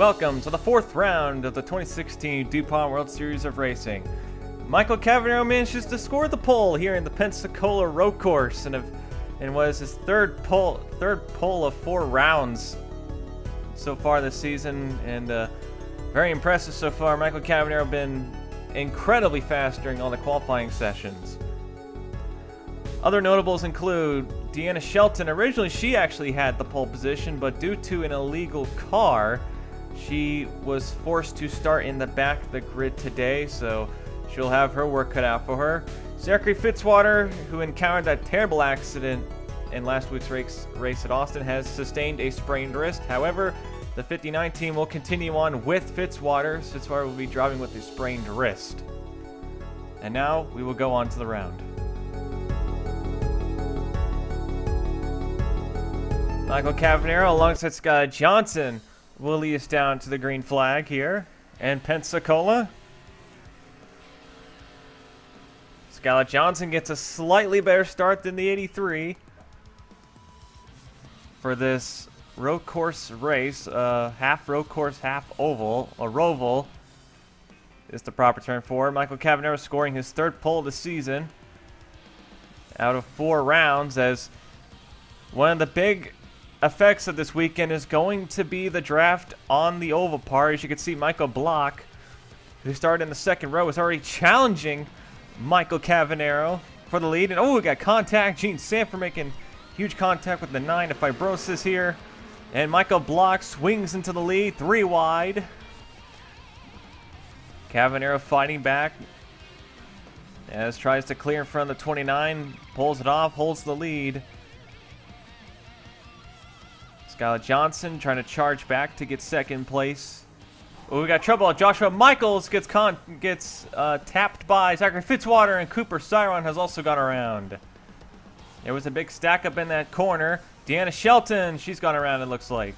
Welcome to the fourth round of the 2016 DuPont World Series of Racing. Michael Cavanero manages to score the pole here in the Pensacola Road Course and was his third pole of 4 rounds so far this season, and very impressive so far. Michael Cavanero been incredibly fast during all the qualifying sessions. Other notables include Deanna Shelton. Originally, she actually had the pole position, but due to an illegal car, she was forced to start in the back of the grid today, so she'll have her work cut out for her. Zachary Fitzwater, who encountered that terrible accident in last week's race at Austin, has sustained a sprained wrist. However, the 59 team will continue on with Fitzwater. Fitzwater will be driving with a sprained wrist. And now we will go on to the round. Michael Cavanero alongside Scott Johnson will lead us down to the green flag here in Pensacola. Skylar Johnson gets a slightly better start than the 83 for this road course race. Half road course, half oval. A roval is the proper term for it. Michael Cavanero scoring his third pole of the season out of 4 rounds, as one of the big effects of this weekend is going to be the draft on the oval part. As you can see, Michael Block, who started in the second row, is already challenging Michael Cavanero for the lead. And we got contact. Gene Sanford making huge contact with the 9 of Fibrosis here. And Michael Block swings into the lead, 3 wide. Cavanero fighting back as tries to clear in front of the 29, pulls it off, holds the lead. Skylar Johnson trying to charge back to get second place. We got trouble. Joshua Michaels gets tapped by Zachary Fitzwater, and Cooper Cyron has also gone around. There was a big stack up in that corner. Deanna Shelton, she's gone around, it looks like.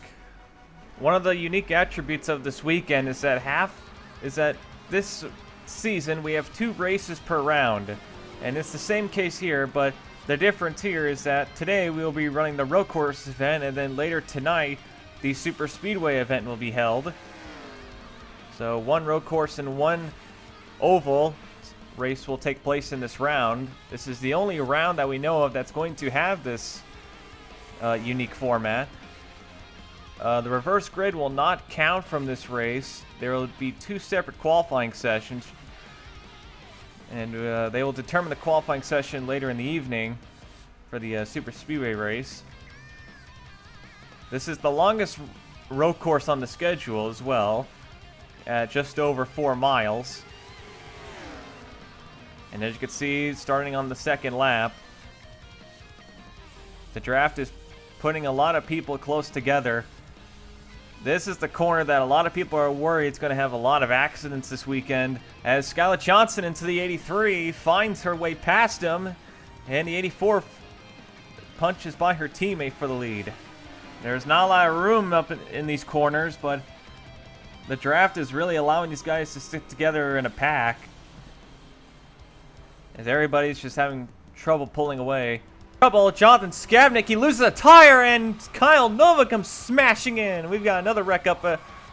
One of the unique attributes of this weekend is that this season we have 2 races per round. And it's the same case here, but the difference here is that today we will be running the road course event, and then later tonight the super speedway event will be held. So 1 road course and 1 oval race will take place in this round. This is the only round that we know of that's going to have this unique format. The reverse grid will not count from this race. There will be 2 separate qualifying sessions, and they will determine the qualifying session later in the evening for the super speedway race. This is the longest road course on the schedule as well, at just over 4 miles. And as you can see, starting on the second lap, the draft is putting a lot of people close together. This is the corner that a lot of people are worried it's going to have a lot of accidents this weekend, as Skylar Johnson into the 83 finds her way past him, and the 84 punches by her teammate for the lead. There's not a lot of room up in these corners, but the draft is really allowing these guys to stick together in a pack, as everybody's just having trouble pulling away. Jonathan Skavnik, he loses a tire, and Kyle Nova comes smashing in. We've got another wreck up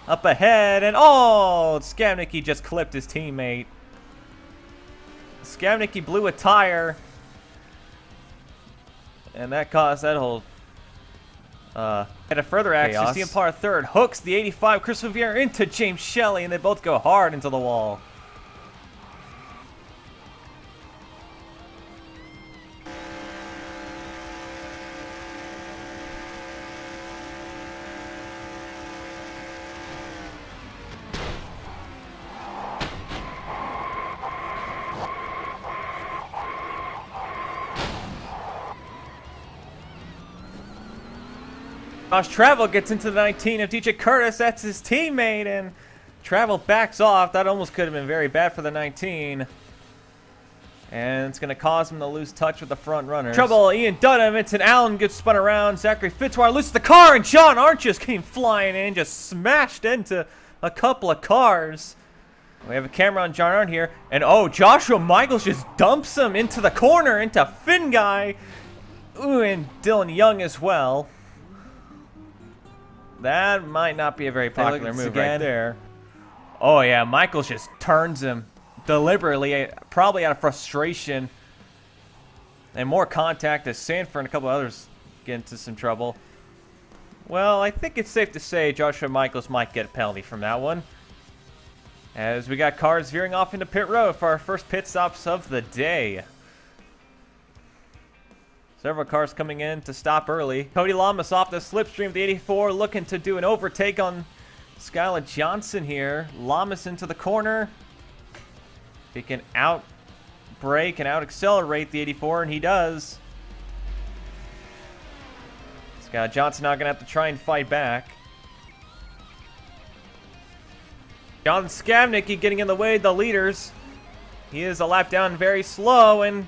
ahead, and Skavnik just clipped his teammate. Skavnik blew a tire, and that caused that whole and a further accident. CM Par third hooks the 85 Chris Vivier into James Shelley, and they both go hard into the wall. Josh Travel gets into the 19 of DJ Curtis. That's his teammate, and Travel backs off. That almost could have been very bad for the 19. And it's going to cause him to lose touch with the front runners. Trouble, Ian Dunham. Vincent Allen gets spun around. Zachary Fitzwater loses the car, and John Arches came flying in, just smashed into a couple of cars. We have a camera on John Arndt here, and Joshua Michaels just dumps him into the corner, into Finn Guy. Ooh, and Dylan Young as well. That might not be a very popular move right there. Oh, yeah, Michaels just turns him deliberately, probably out of frustration. And more contact as Sanford and a couple others get into some trouble. Well, I think it's safe to say Joshua Michaels might get a penalty from that one. As we got cars veering off into pit road for our first pit stops of the day. Several cars coming in to stop early. Cody Lamas off the slipstream of the 84, looking to do an overtake on Skylar Johnson here. Lamas into the corner. He can out-brake and out-accelerate the 84, and he does. Skylar Johnson now going to have to try and fight back. John Skavnicki getting in the way of the leaders. He is a lap down very slow, and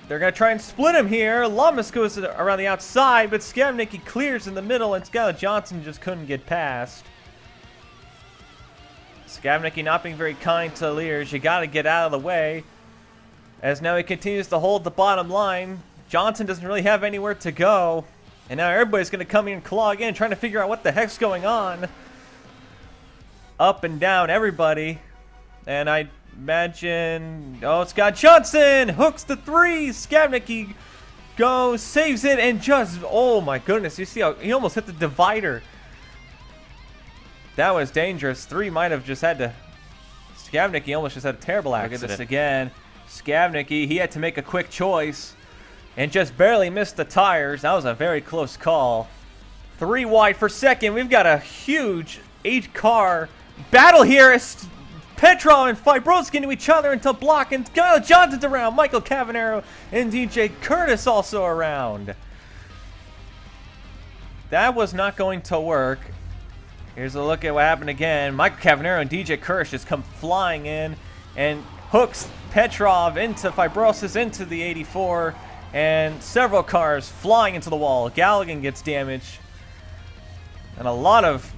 they're going to try and split him here. Lamas goes around the outside, but Skavnicki clears in the middle, and Skylar Johnson just couldn't get past. Skavnicki not being very kind to the leaders. You got to get out of the way. As now he continues to hold the bottom line. Johnson doesn't really have anywhere to go. And now everybody's going to come in and clog in, trying to figure out what the heck's going on. Up and down, everybody. And I imagine... Oh, Scott Johnson hooks the three. Skavnicki goes, saves it, and just... Oh, my goodness. You see how he almost hit the divider. That was dangerous. Three might have just had to... Skavnicki almost just had a terrible accident. Look at this again. Skavnicki, he had to make a quick choice and just barely missed the tires. That was a very close call. 3 wide for second. We've got a huge 8-car battle here. It's Petrov and Fibroski into each other until block, and Skylar Johnson's around. Michael Cavanero and DJ Curtis also around. That was not going to work. Here's a look at what happened again. Michael Cavanero and DJ Curtis just come flying in and hooks Petrov into Fibrosis into the 84, and several cars flying into the wall. Galligan gets damaged, and a lot of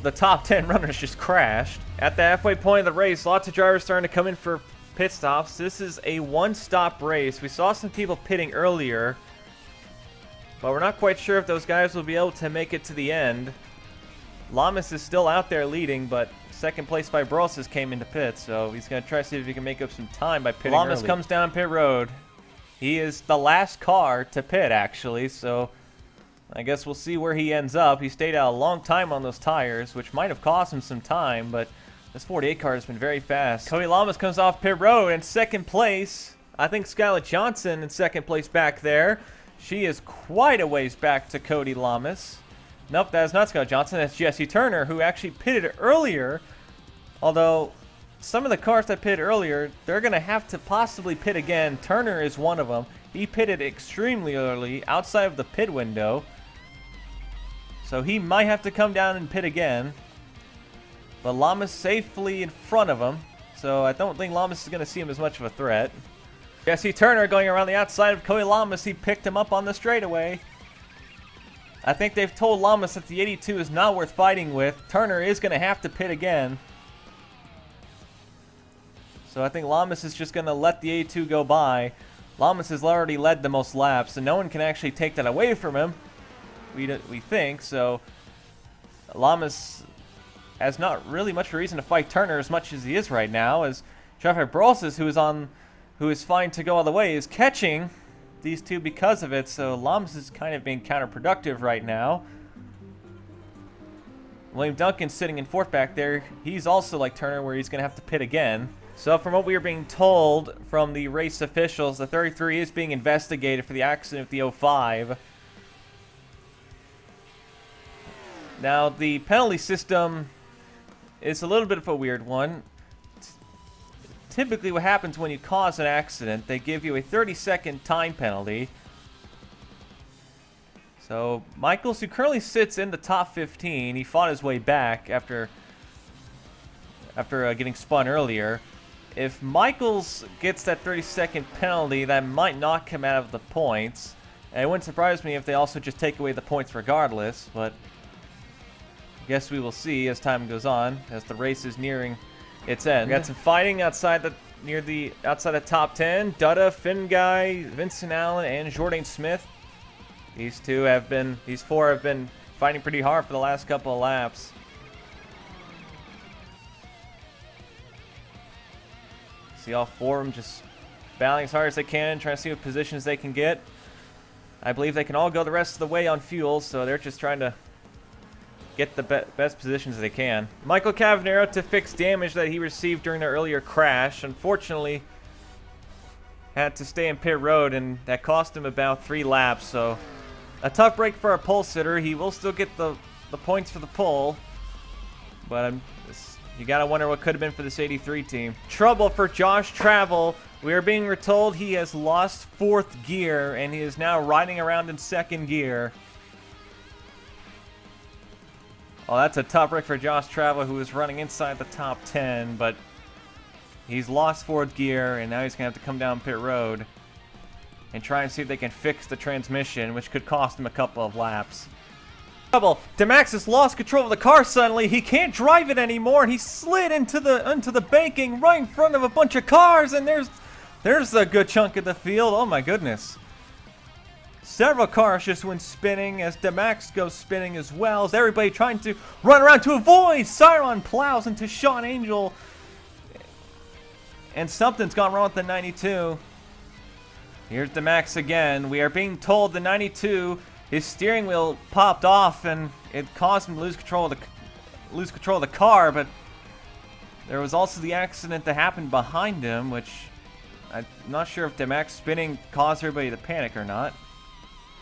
the top 10 runners just crashed. At the halfway point of the race, lots of drivers starting to come in for pit stops. This is a one-stop race. We saw some people pitting earlier, but we're not quite sure if those guys will be able to make it to the end. Lamas is still out there leading, but second place Fibrosis came into pit, so he's going to try to see if he can make up some time by pitting Lamas early. Comes down pit road. He is the last car to pit, actually, so I guess we'll see where he ends up. He stayed out a long time on those tires, which might have cost him some time, but this 48 car has been very fast. Cody Lamas comes off pit road in second place. I think Skylar Johnson in second place back there. She is quite a ways back to Cody Lamas. Nope, that is not Skylar Johnson. That's Jesse Turner, who actually pitted earlier, although some of the cars that pitted earlier, they're going to have to possibly pit again. Turner is one of them. He pitted extremely early, outside of the pit window. So he might have to come down and pit again. But Lamas safely in front of him. So I don't think Lamas is going to see him as much of a threat. Jesse Turner going around the outside of Cody Lamas. He picked him up on the straightaway. I think they've told Lamas that the 82 is not worth fighting with. Turner is going to have to pit again. So I think Lamas is just going to let the 82 go by. Lamas has already led the most laps, and no one can actually take that away from him. We think, so Lamas has not really much reason to fight Turner as much as he is right now, as Trevor Brolsis, who is fine to go all the way, is catching these two because of it, so Lamas is kind of being counterproductive right now. William Duncan sitting in fourth back there. He's also like Turner, where he's going to have to pit again. So from what we are being told from the race officials, the 33 is being investigated for the accident of the 05. Now, the penalty system is a little bit of a weird one. Typically what happens when you cause an accident, they give you a 30-second time penalty. So Michaels, who currently sits in the top 15, he fought his way back after getting spun earlier. If Michaels gets that 30-second penalty, that might knock him out of the points. And it wouldn't surprise me if they also just take away the points regardless, but I guess we will see as time goes on, as the race is nearing its end. We got some fighting outside the top 10. Dutta, Finn Guy, Vincent Allen, and Jordan Smith. These four have been fighting pretty hard for the last couple of laps. See all four of them just battling as hard as they can, trying to see what positions they can get. I believe they can all go the rest of the way on fuel, so they're just trying to get the best positions they can. Michael Cavanero to fix damage that he received during the earlier crash. Unfortunately, had to stay in pit road, and that cost him about 3 laps. So a tough break for our pole sitter. He will still get the points for the pole, but you gotta wonder what could have been for this 83 team. Trouble for Josh Travel. We are being told he has lost 4th gear, and he is now riding around in 2nd gear. Oh, that's a tough break for Josh Travel, who is running inside the top 10, but he's lost 4th gear, and now he's going to have to come down pit road and try and see if they can fix the transmission, which could cost him a couple of laps. Trouble. Demax has lost control of the car suddenly. He can't drive it anymore, and he slid into the banking right in front of a bunch of cars, and there's a good chunk of the field. Oh my goodness. Several cars just went spinning as Demax goes spinning as well. As everybody trying to run around to avoid. Siron plows into Sean Angel. And something's gone wrong with the 92. Here's Demax again. We are being told the 92, his steering wheel popped off and it caused him to lose control of the car, but there was also the accident that happened behind him, which I'm not sure if Demax spinning caused everybody to panic or not.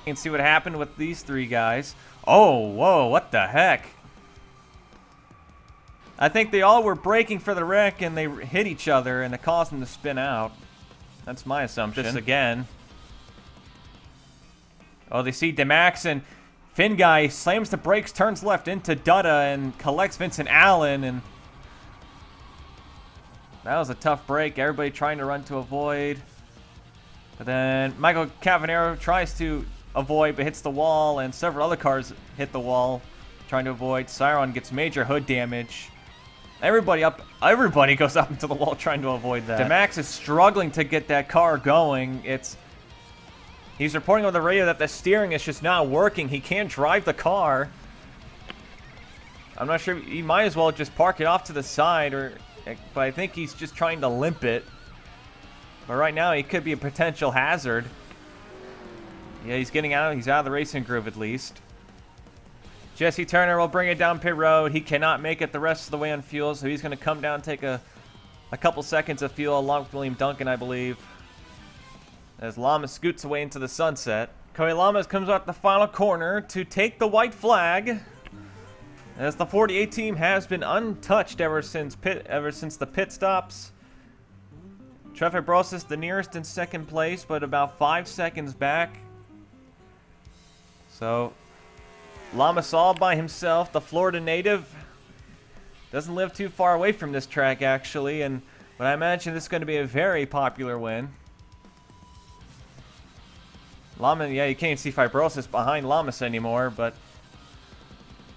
You can see what happened with these 3 guys. Oh, whoa, what the heck? I think they all were braking for the wreck and they hit each other and it caused them to spin out. That's my assumption. This again. Oh, they see Demax, and Finn guy slams the brakes, turns left into Dutta and collects Vincent Allen, and that was a tough break. Everybody trying to run to avoid. But then Michael Cavanero tries to avoid but hits the wall, and several other cars hit the wall trying to avoid. Siron gets major hood damage. Everybody goes up into the wall trying to avoid that. Demax is struggling to get that car going. He's reporting on the radio that the steering is just not working. He can't drive the car. I'm not sure. He might as well just park it off to the side, but I think he's just trying to limp it. But right now, he could be a potential hazard. Yeah, he's getting out. He's out of the racing groove at least. Jesse Turner will bring it down pit road. He cannot make it the rest of the way on fuel, so he's going to come down and take a couple seconds of fuel along with William Duncan, I believe. As Lamas scoots away into the sunset. Cody Lamas comes out the final corner to take the white flag, as the 48 team has been untouched ever since the pit stops. Trevor Brosis the nearest in 2nd place, but about 5 seconds back. So Lamas all by himself, the Florida native, doesn't live too far away from this track actually, but I imagine this is going to be a very popular win. Lamas, yeah, you can't see Fibrosis behind Lamas anymore, but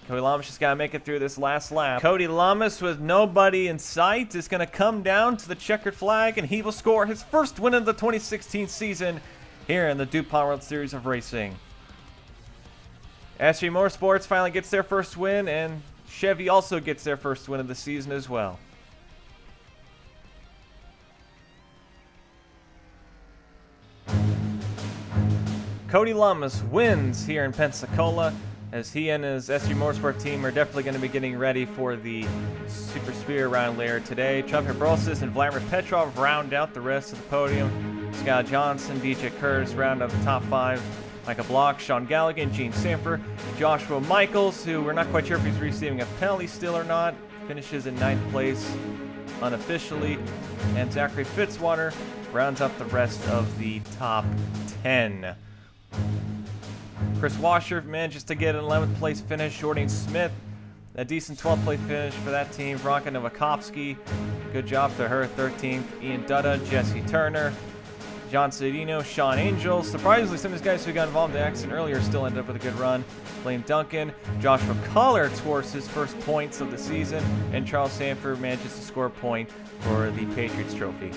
Cody Lamas just got to make it through this last lap. Cody Lamas, with nobody in sight, is going to come down to the checkered flag, and he will score his first win of the 2016 season here in the DuPont World Series of Racing. SG Motorsports finally gets their first win, and Chevy also gets their first win of the season as well. Cody Lamas wins here in Pensacola, as he and his SG Motorsport team are definitely going to be getting ready for the Super Spear round later today. Trevor Brosis and Vladimir Petrov round out the rest of the podium. Scott Johnson, DJ Curtis round out the top 5. Micah Block, Sean Gallagher, Gene Sanford, Joshua Michaels, who we're not quite sure if he's receiving a penalty still or not, finishes in 9th place unofficially. And Zachary Fitzwater rounds up the rest of the top 10. Chris Washer manages to get an 11th place finish. Jordan Smith, a decent 12th place finish for that team. Veronica Novakovsky, good job to her, 13th. Ian Dutta, Jesse Turner, John Cedino, Sean Angel. Surprisingly, some of these guys who got involved in the accident earlier still ended up with a good run. William Duncan, Joshua Collard scores his first points of the season, and Charles Sanford manages to score a point for the Patriots trophy.